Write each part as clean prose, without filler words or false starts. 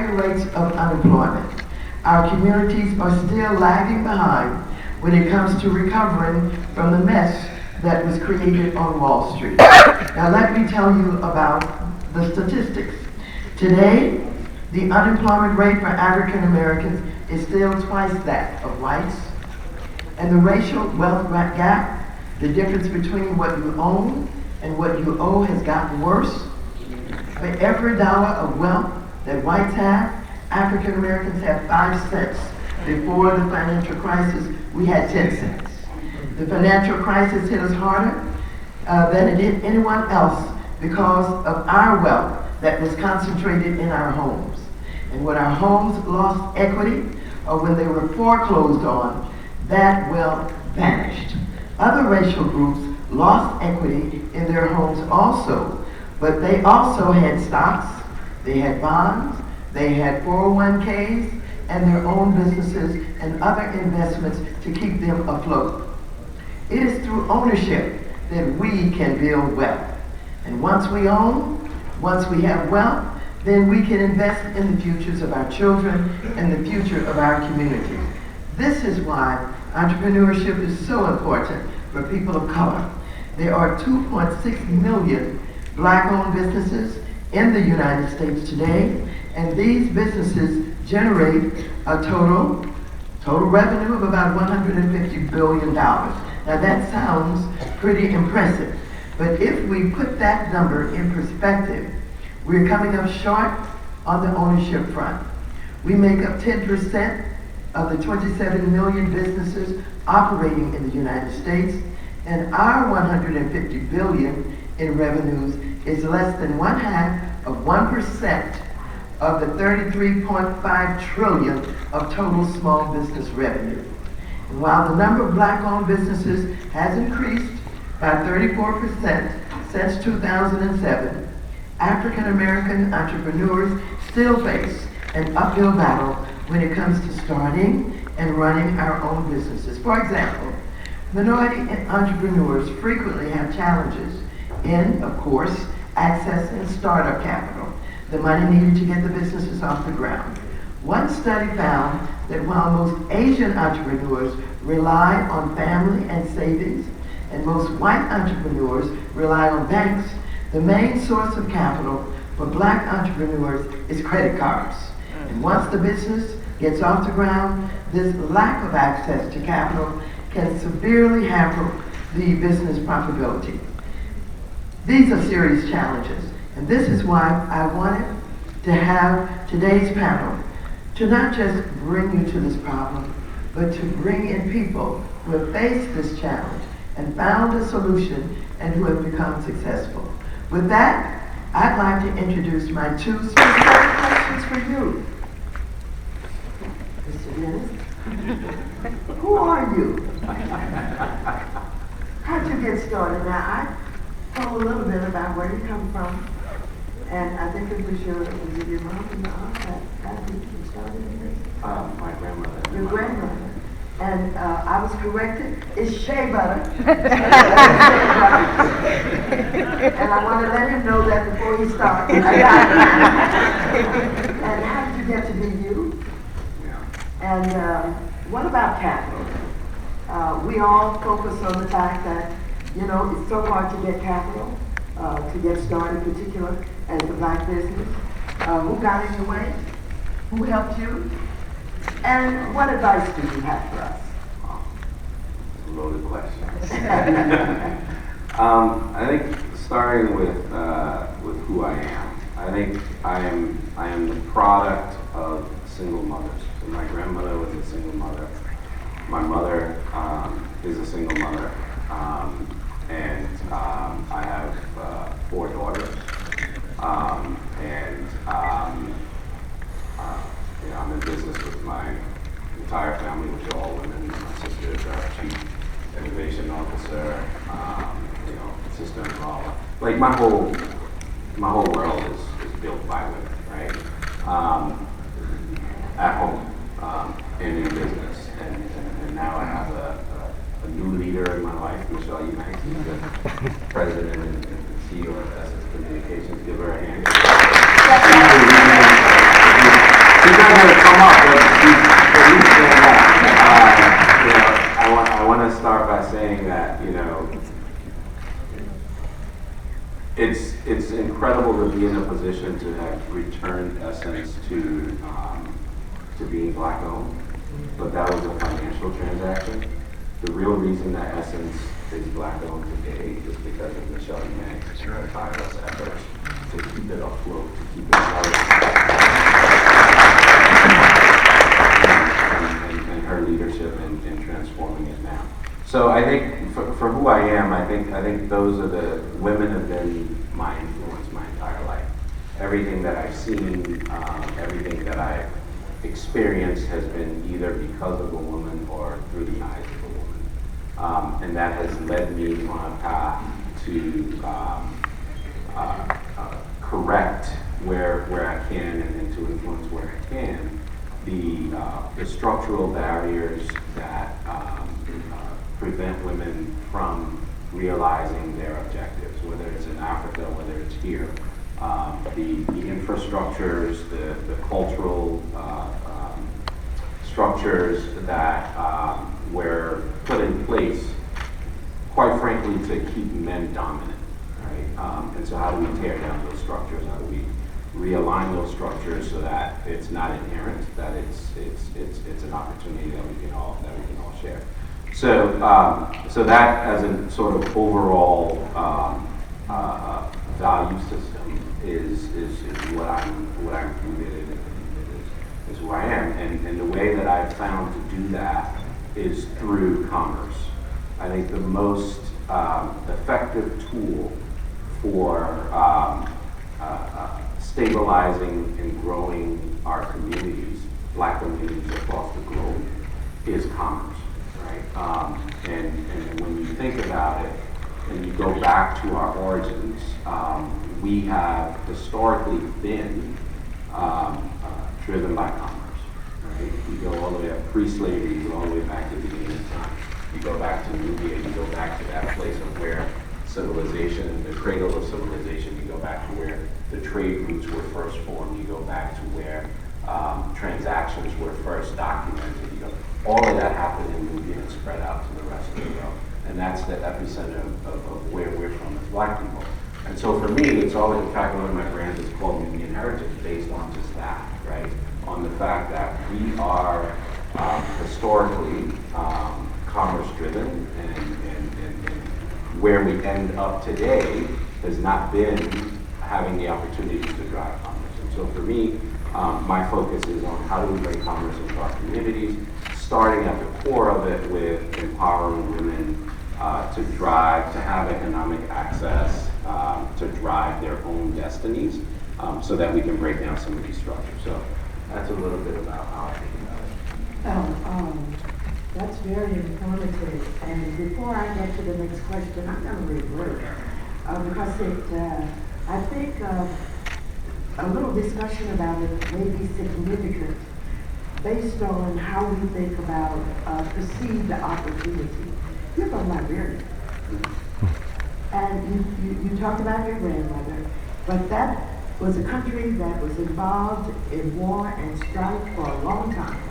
staggering rates of unemployment. Our communities are still lagging behind when it comes to recovering from the mess that was created on Wall Street. Now let me tell you about the statistics. Today, the unemployment rate for African Americans is still twice that of whites, and the racial wealth gap, the difference between what you own and what you owe, has gotten worse. For every dollar of wealth that whites have, African Americans have 5 cents. Before the financial crisis, we had 10 cents. The financial crisis hit us harder than it hit anyone else because of our wealth that was concentrated in our homes. And when our homes lost equity, or when they were foreclosed on, that wealth vanished. Other racial groups lost equity in their homes also, but they also had stocks, they had bonds, they had 401ks, and their own businesses and other investments to keep them afloat. It is through ownership that we can build wealth. And once we own, once we have wealth, then we can invest in the futures of our children and the future of our community. This is why entrepreneurship is so important for people of color. There are 2.6 million black-owned businesses in the United States today, and these businesses generate a total revenue of about $150 billion. Now that sounds pretty impressive, but if we put that number in perspective, we're coming up short on the ownership front. We make up 10% of the 27 million businesses operating in the United States, and our $150 billion in revenues is less than 0.5% of the $33.5 trillion of total small business revenue. And while the number of black-owned businesses has increased by 34% since 2007, African American entrepreneurs still face an uphill battle when it comes to starting and running our own businesses. For example, minority entrepreneurs frequently have challenges in, of course, accessing startup capital, the money needed to get the businesses off the ground. One study found that while most Asian entrepreneurs rely on family and savings, and most white entrepreneurs rely on banks, the main source of capital for black entrepreneurs is credit cards. And once the business gets off the ground, this lack of access to capital can severely hamper the business profitability. These are serious challenges, and this is why I wanted to have today's panel to not just bring you to this problem, but to bring in people who have faced this challenge and found a solution and who have become successful. With that, I'd like to introduce my two specific questions for you. Mr. Dennis, who are you? How'd you get started? Now, I told a little bit about where you come from, and I think it was your mom and your aunt that you started in this? My grandmother. Your grandmother. And I was corrected, it's shea butter. And I want to let him know that before he starts. And how did you get to be you? Yeah. And what about capital? We all focus on the fact that, you know, it's so hard to get capital, to get started, in particular as a black business. Who got in your way? Who helped you? And what advice do you have for us? It's a loaded question. I think starting with who I am. I think I am the product of single mothers. So my grandmother was a single mother. My mother is a single mother, and I have 4 daughters. I'm in business with my entire family, which are all women. My sister is our chief innovation officer, sister-in-law. Like my whole world is built by women, right? At home, and in business, and now I have a new leader in my life, Michelle Maxine, the president and CEO of Essence Communications. Give her a hand. going to come up, but you stand up. I want to start by saying that, it's incredible to be in a position to have returned Essence to being black-owned, but that was a financial transaction. The real reason that Essence is black-owned today is because of Michelle Manning's tireless efforts to keep it afloat, to keep it afloat. And her leadership in transforming it now. So I think for who I am, I think those are the women have been my influence my entire life. Everything that I've seen, everything that I've experienced has been either because of a woman or through the eyes of a woman. And that has led me on a path to correct where I can and to influence where I can the structural barriers that prevent women from realizing their objectives, whether it's in Africa, whether it's here. The infrastructures, the cultural structures that were put in place, quite frankly, to keep men dominant, right? And so how do we tear down those structures? How do we realign those structures so that it's not inherent, that it's an opportunity that we can all share. So that as a sort of overall value system is what I'm committed and is who I am. And the way that I've found to do that is through commerce. I think the most effective tool for stabilizing and growing our communities, black communities across the globe, is commerce, right? And when you think about it, and you go back to our origins, we have historically been driven by commerce, right? You go all the way up pre-slavery, you go all the way back to the beginning of time. You go back to Nubia, you go back to that place of where civilization, the cradle of civilization, you go back to where the trade routes were first formed, you go back to where transactions were first documented. All of that happened in Nubia and spread out to the rest of the world. And that's the epicenter of where we're from as black people. And so for me, it's always, in fact, one of my brands is called Nubian Heritage, based on just that, right? On the fact that we are historically commerce-driven, and where we end up today has not been having the opportunities to drive commerce. And so for me, my focus is on how do we bring commerce into our communities, starting at the core of it with empowering women to have economic access, to drive their own destinies, so that we can break down some of these structures. So that's a little bit about how I think about it. That's very informative. And before I get to the next question, I'm going to revert because I think a little discussion about it may be significant based on how we think about perceived opportunity. You're from Liberia, and you talked about your grandmother, but that was a country that was involved in war and strife for a long time.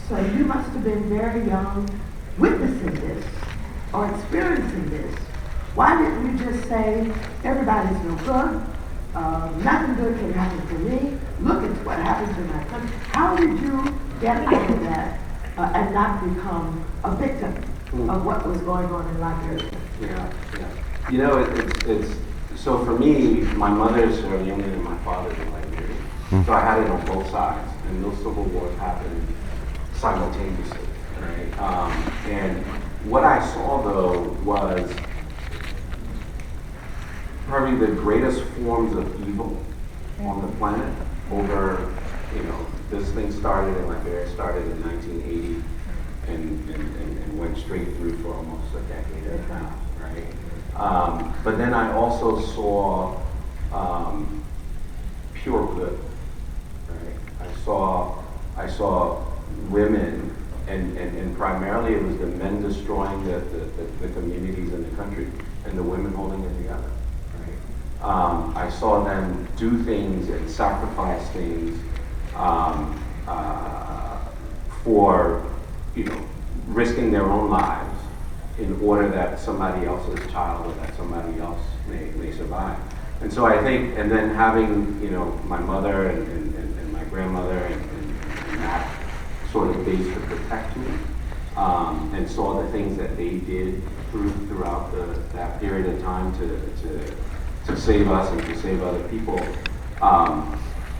So you must have been very young witnessing this or experiencing this. Why didn't you just say, everybody's no good, nothing good can happen to me, look at what happened to my country. How did you get out of that and not become a victim of what was going on in Liberia? Yeah. You know, it's so for me, my mother's are younger than my father's in Liberia. So I had it on both sides, and those civil wars happened simultaneously, right? And what I saw though was probably the greatest forms of evil on the planet over, this thing started in Liberia, started in 1980 and went straight through for almost a decade and a half, right? But then I also saw pure good, right? I saw women, and primarily it was the men destroying the communities in the country, and the women holding it together, right? I saw them do things and sacrifice things for, risking their own lives in order that somebody else's child or that somebody else may survive. And so I think, and then having, my mother and my grandmother and that sort of base to protect me, and saw the things that they did throughout that period of time to save us and to save other people,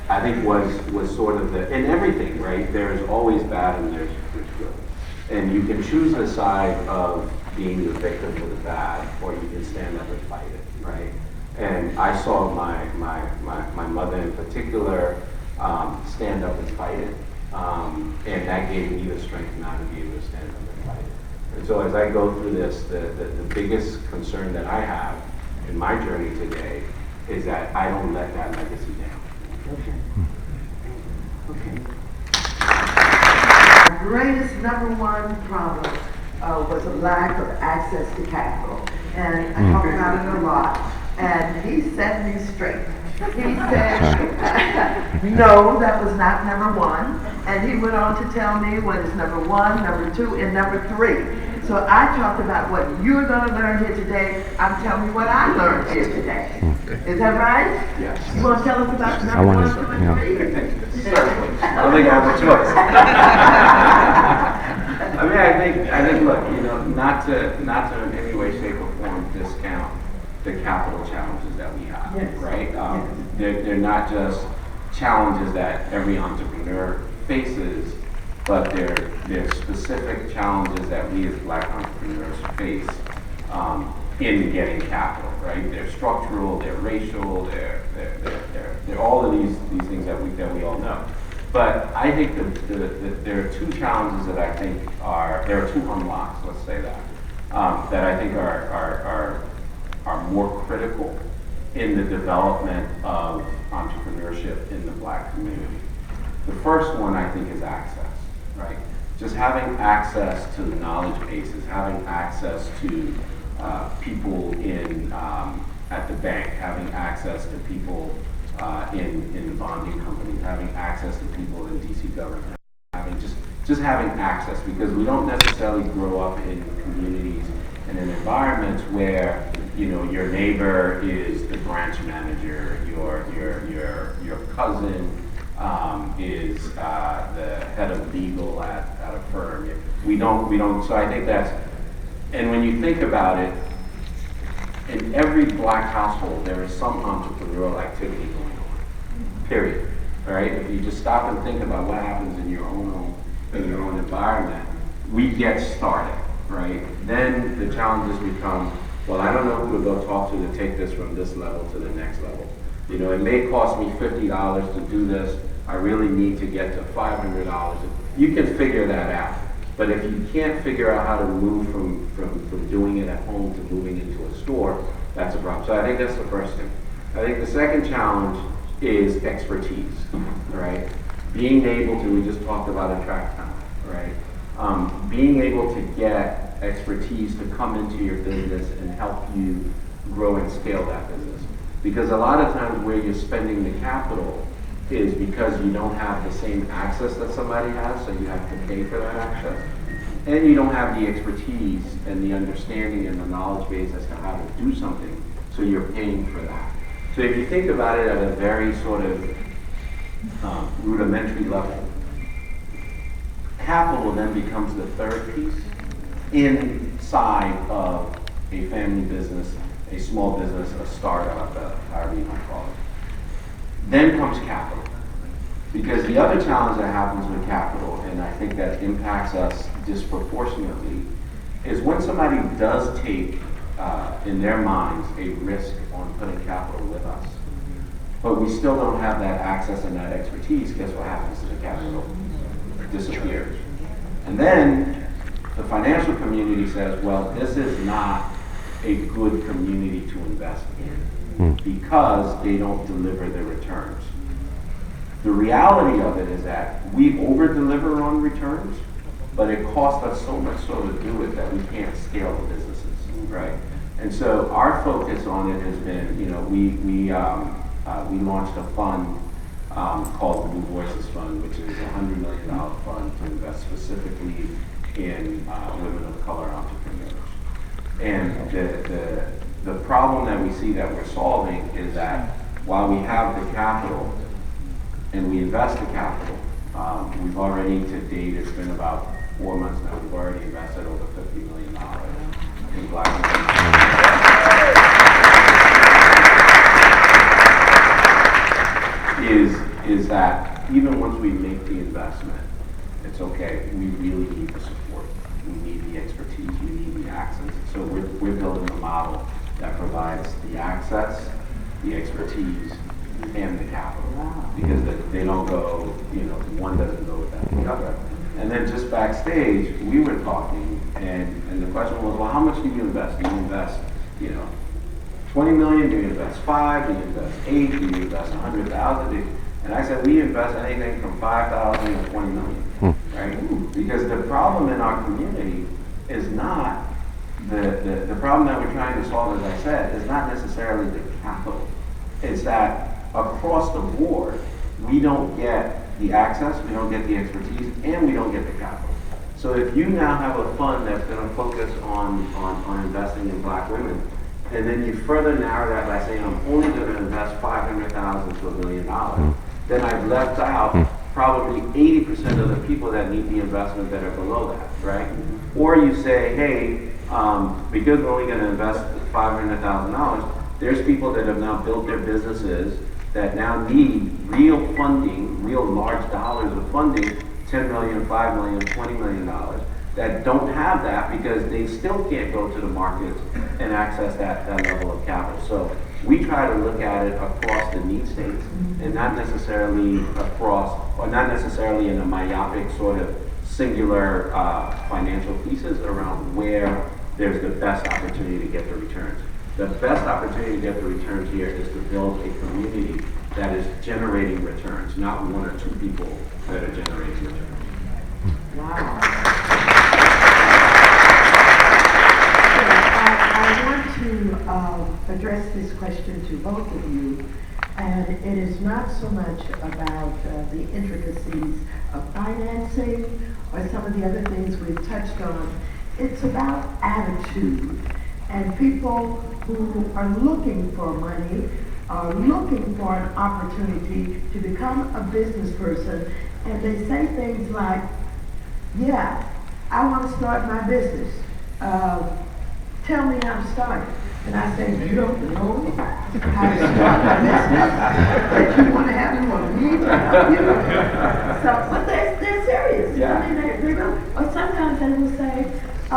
I think was sort of and everything, right? There's always bad and there's good. And you can choose the side of being the victim of the bad, or you can stand up and fight it, right? And I saw my mother in particular stand up and fight it, and that gave me the strength now to be able to stand up and fight it. And so as I go through this, the biggest concern that I have in my journey today is that I don't let that legacy down. Okay. The greatest number one problem was a lack of access to capital. And I talk about it a lot. And he set me straight. He said, no, that was not number one. And he went on to tell me what is number one, number two, and number three. So I talked about what you're going to learn here today. I'm telling you what I learned here today. Is that right? Yes. You want to tell us about number one, two, and three? Certainly. I don't think I have a choice. I think, look, not to in any way, shape, or form discount the capital challenges that we have, yes. right? They're not just challenges that every entrepreneur faces, but they're specific challenges that we as Black entrepreneurs face in getting capital, right? They're structural, they're racial, they're all of these things that we all know. But I think that there are two challenges that I think there are two unlocks, let's say that I think are more critical in the development of entrepreneurship in the Black community. The first one, I think, is access, right? Just having access to the knowledge bases, having access to people at the bank, having access to people in the bonding companies, having access to people in DC government, just having access, because we don't necessarily grow up in communities and in environments where your neighbor is the branch manager, your cousin is the head of legal at a firm. We don't. So I think that's, and when you think about it, in every Black household there is some entrepreneurial activity going on. Period. All right. If you just stop and think about what happens in your own home, in your own environment, we get started. Right. Then the challenges become, well, I don't know who to go talk to take this from this level to the next level. It may cost me $50 to do this. I really need to get to $500. You can figure that out. But if you can't figure out how to move from doing it at home to moving into a store, that's a problem. So I think that's the first thing. I think the second challenge is expertise, right? Being able to, we just talked about attract talent, right? Being able to get expertise to come into your business and help you grow and scale that business. Because a lot of times where you're spending the capital is because you don't have the same access that somebody has, so you have to pay for that access. And you don't have the expertise and the understanding and the knowledge base as to how to do something, so you're paying for that. So if you think about it at a very sort of rudimentary level, capital then becomes the third piece inside of a family business, a small business, a startup, however you might call it. Then comes capital. Because the other challenge that happens with capital, and I think that impacts us disproportionately, is when somebody does take, in their minds, a risk on putting capital with us, but we still don't have that access and that expertise, guess what happens to the capital? It disappears. And then the financial community says, well, this is not a good community to invest in because they don't deliver the returns. The reality of it is that we over-deliver on returns, but it costs us so much so to do it that we can't scale the businesses, right? And so our focus on it has been, we launched a fund called the New Voices Fund, which is a $100 million fund to invest specifically in women of color entrepreneurs. And the problem that we see that we're solving is that while we have the capital and we invest the capital, we've already to date, it's been about 4 months now, we've already invested over $50 million in Black women. Is that even once we make the investment, it's okay, we really need the support. We need the expertise, we need the access. So we're building a model that provides the access, the expertise, and the capital. Because they don't go, one doesn't go without the other. And then just backstage, we were talking, and the question was, well, how much do you invest? Do you invest, 20 million? Do you invest 5? Do you invest 8? Do you invest 100,000? And I said, we invest anything from 5,000 to 20 million, right? Because the problem in our community is not, the problem that we're trying to solve, as I said, is not necessarily the capital. It's that across the board, we don't get the access, we don't get the expertise, and we don't get the capital. So if you now have a fund that's going to focus on investing in Black women, and then you further narrow that by saying, I'm only going to invest $500,000 to $1 million, then I've left out probably 80% of the people that need the investment that are below that, right? Or you say, hey, because we're only going to invest $500,000, there's people that have now built their businesses that now need real funding, real large dollars of funding, $10 million, $5 million, $20 million, that don't have that because they still can't go to the markets and access that level of capital. So we try to look at it across the need states and not necessarily across, or not necessarily in a myopic sort of singular financial thesis around where there's the best opportunity to get the returns. The best opportunity to get the returns here is to build a community that is generating returns, not one or two people that are generating returns. Wow. I want to address this question to both of you, and it is not so much about the intricacies of financing or some of the other things we've touched on. It's about attitude, and people who are looking for money are looking for an opportunity to become a business person, and they say things like, yeah, I want to start my business. Tell me how to start it. And I say, you don't know how to start a business, that you want to have me on me to help you. So, but they're serious. Yeah. I mean, they go, or sometimes they will say, I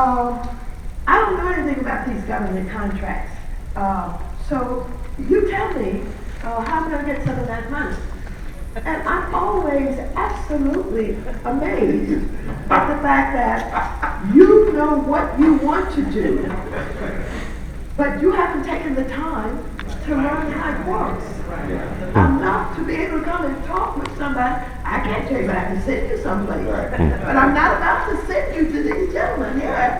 don't know anything about these government contracts. So you tell me how I'm going to get some of that money. And I'm always absolutely amazed at the fact that you know what you want to do, but you haven't taken the time to learn how it works. Enough to be able to come and talk with somebody. I can't tell you, but I can send you someplace. But I'm not about to send you to these gentlemen here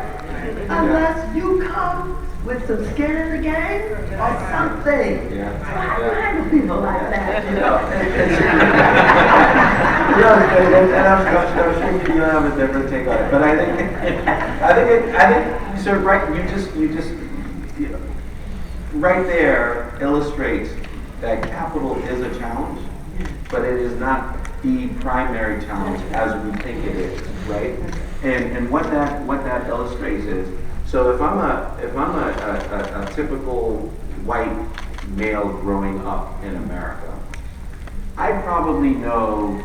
unless you come with some skin in the game or something. So how do you handle people like that? And I'm sure you have a different take on it, but I think, so right, you just, right there illustrates that capital is a challenge, but it is not the primary challenge as we think it is, right? And what that illustrates is, so if I'm a typical white male growing up in America, I probably know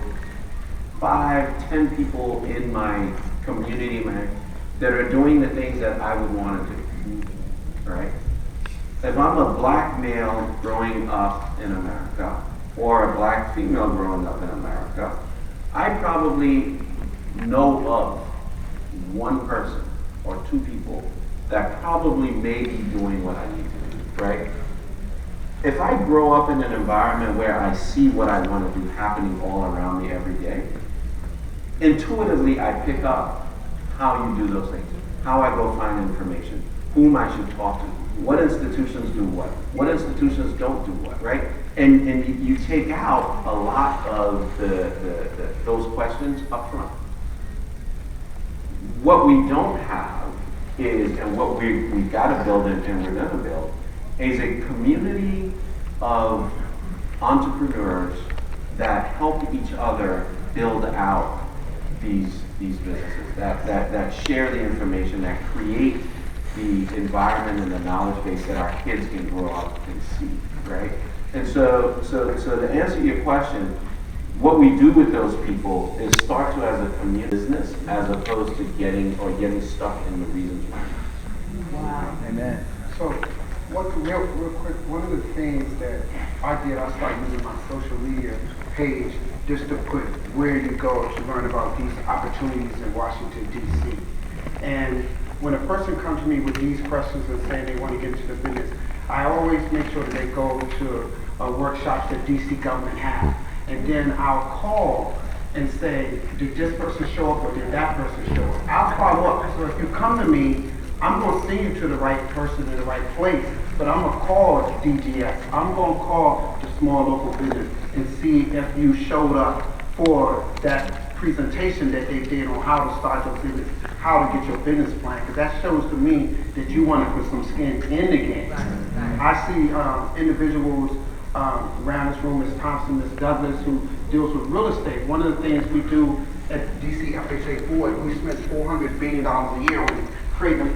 5, 10 people in my community that are doing the things that I would want to do, right? If I'm a black male growing up in America, or a black female growing up in America, I probably know of one person or 2 people that probably may be doing what I need to do, right? If I grow up in an environment where I see what I want to do happening all around me every day, intuitively I pick up how you do those things, how I go find information, whom I should talk to, what institutions do what institutions don't do what, right? And you take out a lot of those questions up front. What we don't have is, and what we've got to build and we're going to build, is a community of entrepreneurs that help each other build out these businesses, that share the information, that create the environment and the knowledge base that our kids can grow up and see, right? And so to answer your question, what we do with those people is start to as a community business as opposed to getting stuck in the reasons why. Wow. Amen. So, real quick, one of the things that I did, I started using my social media page just to put where you go to learn about these opportunities in Washington, D.C. And when a person comes to me with these questions and saying they want to get into the business, I always make sure that they go to workshops that D.C. government has. And then I'll call and say, did this person show up or did that person show up? I'll follow up. So if you come to me, I'm going to send you to the right person in the right place, but I'm going to call DGS. I'm going to call the small local business and see if you showed up for that presentation that they did on how to start your business, how to get your business plan, because that shows to me that you want to put some skin in the game. Right. I see individuals around this room, Ms. Thompson, Ms. Douglas, who deals with real estate. One of the things we do at DC FHA Board, we spend $400 billion a year on creating